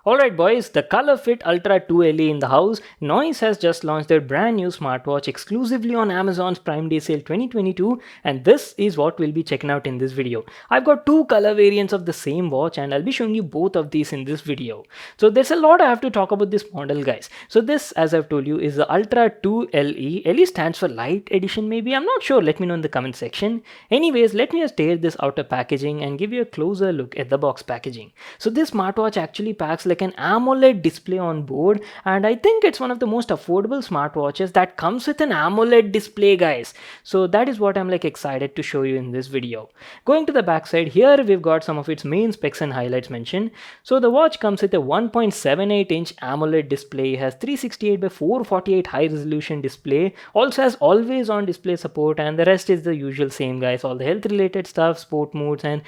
Alright boys, the Colorfit Ultra 2 LE in the house. Noise has just launched their brand new smartwatch exclusively on Amazon's Prime Day Sale 2022, and this is what we'll be checking out in this video. I've got two color variants of the same watch and I'll be showing you both of these in this video. So there's a lot I have to talk about this model guys. So this, as I've told you, is the Ultra 2 LE. LE stands for Light Edition maybe, I'm not sure, let me know in the comment section. Anyways, let me just tear this outer packaging and give you a closer look at the box packaging. So this smartwatch actually packs like an AMOLED display on board, and I think it's one of the most affordable smartwatches that comes with an AMOLED display guys. So that is what I'm like excited to show you in this video. Going to the backside, here we've got some of its main specs and highlights mentioned. So the watch comes with a 1.78 inch AMOLED display, has 368 by 448 high resolution display, also has always on display support, and the rest is the usual same guys. All the health related stuff, sport modes, and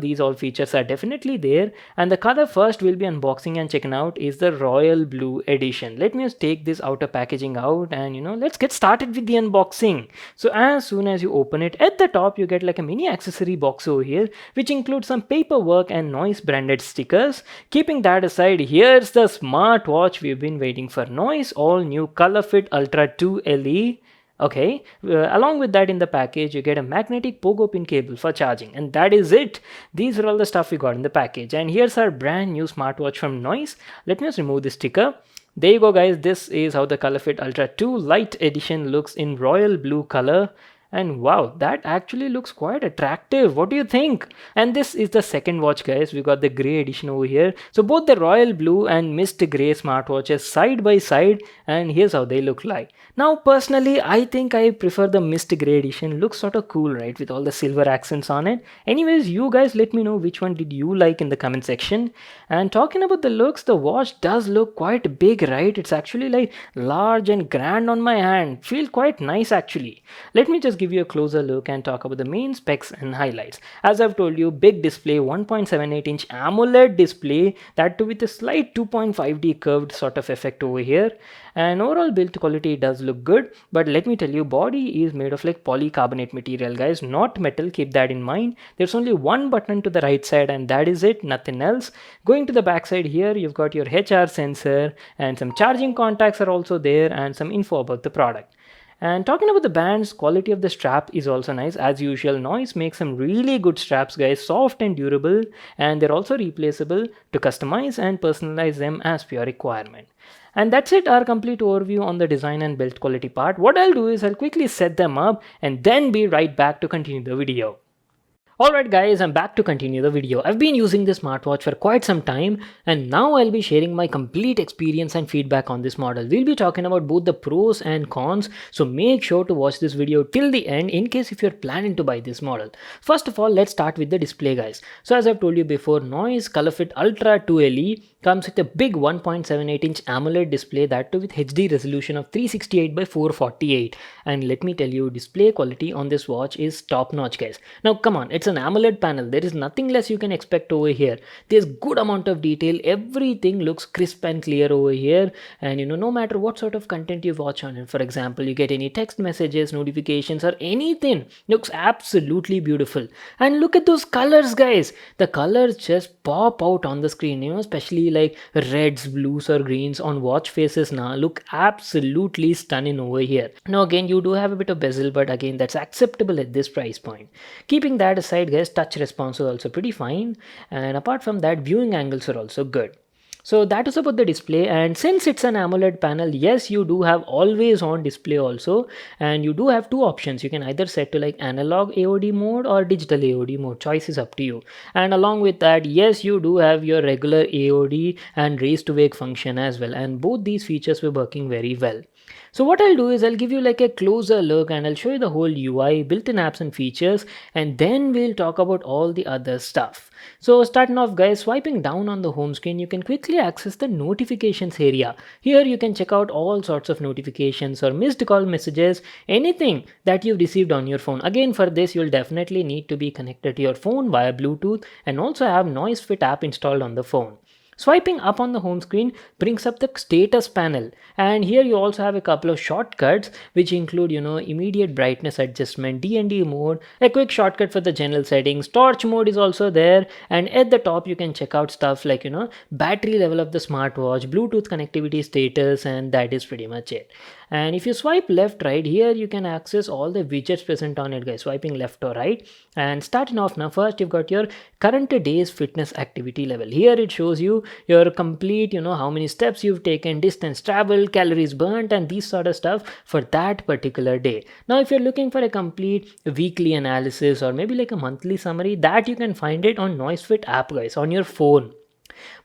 these all features are definitely there. And the color first will be unboxing and checking out is the royal blue edition. Let me just take this outer packaging out and let's get started with the unboxing. So as soon as you open it, at the top you get like a mini accessory box over here, which includes some paperwork and Noise branded stickers. Keeping that aside, here's the smartwatch we've been waiting for. Noise all new Colorfit Ultra 2 LE. Okay, along with that in the package you get a magnetic pogo pin cable for charging, and that is it. These are all the stuff we got in the package, and here's our brand new smartwatch from Noise. Let me just remove the sticker. There you go guys, this is how the Colorfit Ultra 2 Light Edition looks in royal blue color. And wow, that actually looks quite attractive. What do you think? And this is the second watch guys. We got the grey edition over here. So both the royal blue and mist grey smartwatches side by side, and here's how they look like. Now personally, I think I prefer the mist grey edition. Looks sort of cool, right, with all the silver accents on it. Anyways, you guys let me know which one did you like in the comment section. And talking about the looks, the watch does look quite big, right? It's actually like large and grand on my hand. Feel quite nice actually. Let me just give you a closer look and talk about the main specs and highlights. As I've told you, big display, 1.78 inch AMOLED display, that too with a slight 2.5D curved sort of effect over here. And overall build quality does look good, but let me tell you, body is made of like polycarbonate material guys, not metal. Keep that in mind. There's only one button to the right side and that is it, nothing else. Going to the back side here, you've got your HR sensor and some charging contacts are also there and some info about the product. And talking about the bands, quality of the strap is also nice. As usual, Noise makes some really good straps guys, soft and durable, and they're also replaceable to customize and personalize them as per your requirement. And that's it, our complete overview on the design and build quality part. What I'll do is I'll quickly set them up and then be right back to continue the video. Alright guys, I'm back to continue the video. I've been using this smartwatch for quite some time and now I'll be sharing my complete experience and feedback on this model. We'll be talking about both the pros and cons, so make sure to watch this video till the end in case if you're planning to buy this model. First of all, let's start with the display guys. So as I've told you before, Noise Colorfit Ultra 2 LE comes with a big 1.78 inch AMOLED display, that too with HD resolution of 368 by 448. And let me tell you, display quality on this watch is top notch guys. Now come on, it's an AMOLED panel, there is nothing less you can expect over here. There's good amount of detail, everything looks crisp and clear over here, and no matter what sort of content you watch on it, for example you get any text messages, notifications or anything, looks absolutely beautiful. And look at those colors guys, the colors just pop out on the screen, especially like reds, blues or greens on watch faces now look absolutely stunning over here. Now again, you do have a bit of bezel, but again that's acceptable at this price point. Keeping that aside guys, touch response is also pretty fine, and apart from that, viewing angles are also good. So that is about the display, and since it's an AMOLED panel, yes, you do have always on display also, and you do have two options. You can either set to like analog AOD mode or digital AOD mode, choice is up to you. And along with that, yes, you do have your regular AOD and raise to wake function as well, and both these features were working very well. So what I'll do is I'll give you like a closer look and I'll show you the whole UI, built-in apps and features, and then we'll talk about all the other stuff. So starting off guys, swiping down on the home screen, you can quickly access the notifications area. Here you can check out all sorts of notifications or missed call messages, anything that you've received on your phone. Again, for this you'll definitely need to be connected to your phone via Bluetooth and also have Noise Fit app installed on the phone. Swiping up on the home screen brings up the status panel, and here you also have a couple of shortcuts which include immediate brightness adjustment, D&D mode, a quick shortcut for the general settings, torch mode is also there, and at the top you can check out stuff like battery level of the smartwatch, Bluetooth connectivity status, and that is pretty much it. And if you swipe left right here, you can access all the widgets present on it, guys, swiping left or right. And starting off now, first you've got your current day's fitness activity level. Here it shows you your complete how many steps you've taken, distance traveled, calories burnt, and these sort of stuff for that particular day. Now if you're looking for a complete weekly analysis or maybe like a monthly summary, that you can find it on NoiseFit app, guys, on your phone.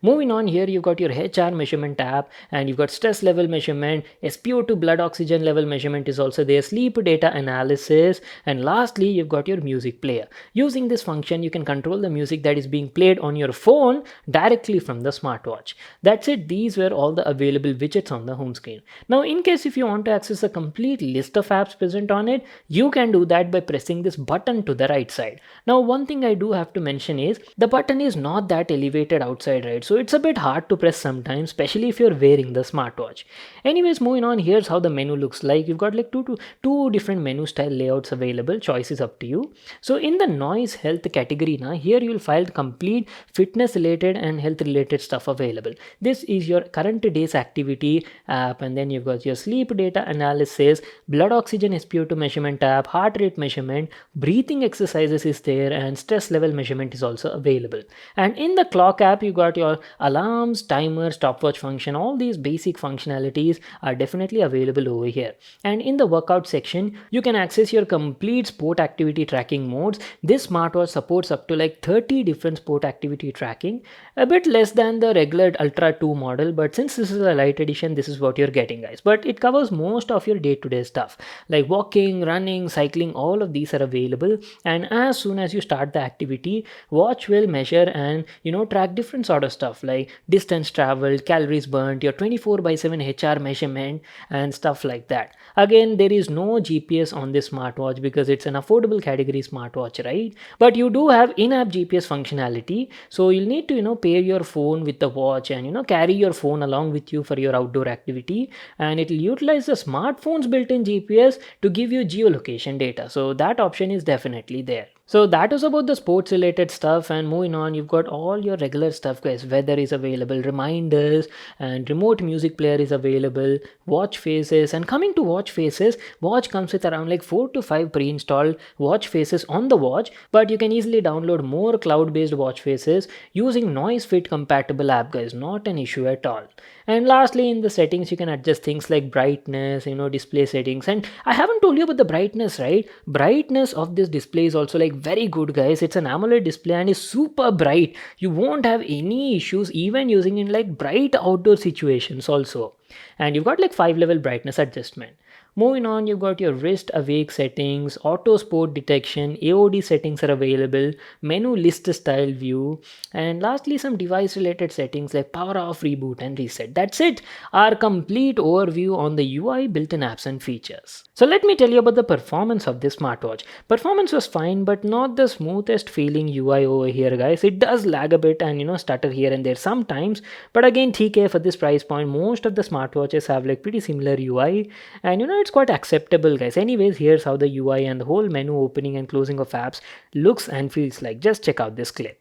Moving on, here you've got your HR measurement tab, and you've got stress level measurement, SpO2 blood oxygen level measurement is also there, sleep data analysis, and lastly you've got your music player. Using this function you can control the music that is being played on your phone directly from the smartwatch. That's it. These were all the available widgets on the home screen. Now in case if you want to access a complete list of apps present on it, you can do that by pressing this button to the right side. Now one thing I do have to mention is the button is not that elevated outside, right? So it's a bit hard to press sometimes, especially if you're wearing the smartwatch. Anyways, moving on, here's how the menu looks like. You've got like two different menu style layouts available. Choice is up to you. So in the noise health category now, here you'll find complete fitness related and health related stuff available. This is your current day's activity app, and then you've got your sleep data analysis, blood oxygen SpO2 measurement app, heart rate measurement, breathing exercises is there, and stress level measurement is also available. And in the clock app, you got your alarms, timers, stopwatch function. All these basic functionalities are definitely available over here. And in the workout section, you can access your complete sport activity tracking modes. This smartwatch supports up to like 30 different sport activity tracking, a bit less than the regular Ultra 2 model, but since this is a light edition, this is what you're getting, guys. But it covers most of your day-to-day stuff like walking, running, cycling. All of these are available, and as soon as you start the activity, watch will measure and track different sort of stuff like distance traveled, calories burnt, your 24/7 HR measurement, and stuff like that. Again, there is no GPS on this smartwatch because it's an affordable category smartwatch, right? But you do have in-app GPS functionality, so you'll need to pair your phone with the watch and carry your phone along with you for your outdoor activity, and it will utilize the smartphone's built-in GPS to give you geolocation data. So that option is definitely there. So that was about the sports related stuff, and moving on, you've got all your regular stuff, guys. Weather is available, reminders, and remote music player is available, watch faces. And coming to watch faces, watch comes with around like 4 to 5 pre-installed watch faces on the watch, but you can easily download more cloud-based watch faces using NoiseFit compatible app, guys. Not an issue at all. And lastly, in the settings, you can adjust things like brightness, display settings. And I haven't told you about the brightness, right? Brightness of this display is also like very good, guys. It's an AMOLED display and is super bright. You won't have any issues even using in like bright outdoor situations also. And you've got like 5-level brightness adjustment. Moving on, you've got your wrist awake settings, auto sport detection, AOD settings are available, menu list style view, and lastly some device related settings like power off, reboot, and reset. That's it, our complete overview on the UI, built-in apps and features. So let me tell you about the performance of this smartwatch. Performance was fine, but not the smoothest feeling UI over here, guys. It does lag a bit and stutter here and there sometimes, but again, TK, for this price point, most of the smartwatches have like pretty similar UI, and it's quite acceptable, guys. Anyways, here's how the UI and the whole menu opening and closing of apps looks and feels like. Just check out this clip.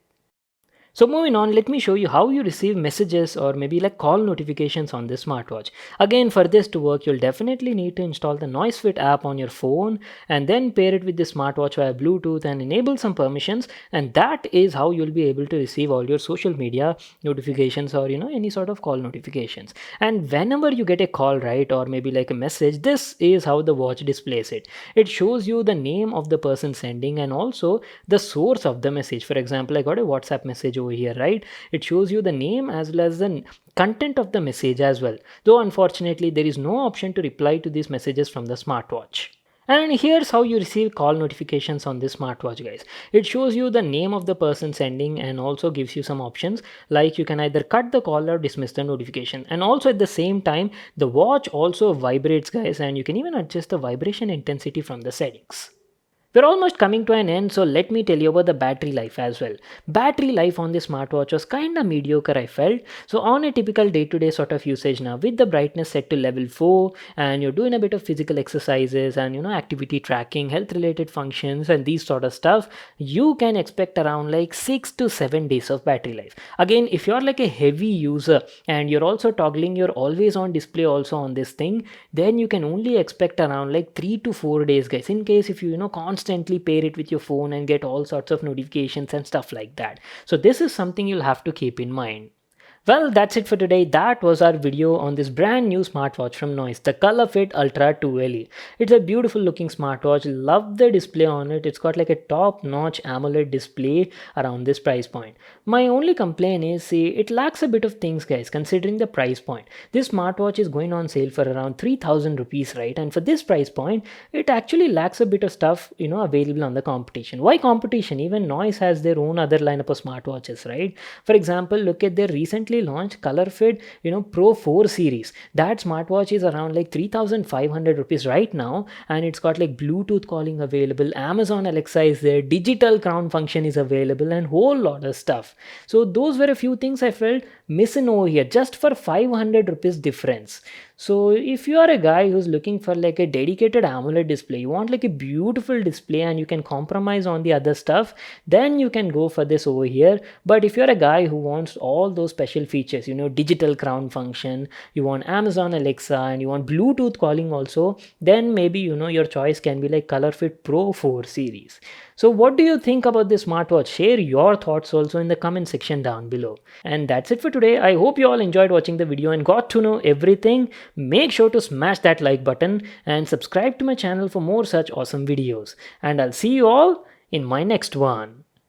So moving on, let me show you how you receive messages or maybe like call notifications on this smartwatch. Again, for this to work, you'll definitely need to install the NoiseFit app on your phone and then pair it with the smartwatch via Bluetooth and enable some permissions, and that is how you'll be able to receive all your social media notifications or any sort of call notifications. And whenever you get a call, right, or maybe like a message, this is how the watch displays it. It shows you the name of the person sending and also the source of the message. For example, I got a WhatsApp message over here, right? It shows you the name as well as the content of the message as well, though unfortunately there is no option to reply to these messages from the smartwatch. And here's how you receive call notifications on this smartwatch, guys. It shows you the name of the person sending and also gives you some options like you can either cut the call or dismiss the notification. And also at the same time, the watch also vibrates, guys, and you can even adjust the vibration intensity from the settings. We're almost coming to an end, so let me tell you about the battery life as well. Battery life on this smartwatch was kinda mediocre, I felt. So on a typical day-to-day sort of usage now, with the brightness set to level 4, and you're doing a bit of physical exercises and activity tracking, health-related functions, and these sort of stuff, you can expect around like 6 to 7 days of battery life. Again, if you're like a heavy user and you're also toggling your always on display also on this thing, then you can only expect around like 3 to 4 days, guys, in case if you constantly pair it with your phone and get all sorts of notifications and stuff like that. So this is something you'll have to keep in mind. Well, that's it for today. That was our video on this brand new smartwatch from Noise, the Colorfit Ultra 2LE. It's a beautiful looking smartwatch. Love the display on it. It's got like a top-notch AMOLED display around this price point. My only complaint is, see, it lacks a bit of things, guys, considering the price point. This smartwatch is going on sale for around 3000 rupees, right? And for this price point, it actually lacks a bit of stuff, available on the competition. Why competition? Even Noise has their own other lineup of smartwatches, right? For example, look at their recently launched Colorfit Pro 4 series. That smartwatch is around like 3500 rupees right now, and it's got like Bluetooth calling available, Amazon Alexa is there, digital crown function is available, and whole lot of stuff. So those were a few things I felt missing over here just for 500 rupees difference. So if you are a guy who's looking for like a dedicated AMOLED display, you want like a beautiful display and you can compromise on the other stuff, then you can go for this over here. But if you're a guy who wants all those special features, digital crown function, you want Amazon Alexa, and you want Bluetooth calling also, then maybe your choice can be like Colorfit Pro 4 series. So what do you think about this smartwatch? Share your thoughts also in the comment section down below. And that's it for today. I hope you all enjoyed watching the video and got to know everything. Make sure to smash that like button and subscribe to my channel for more such awesome videos. And I'll see you all in my next one.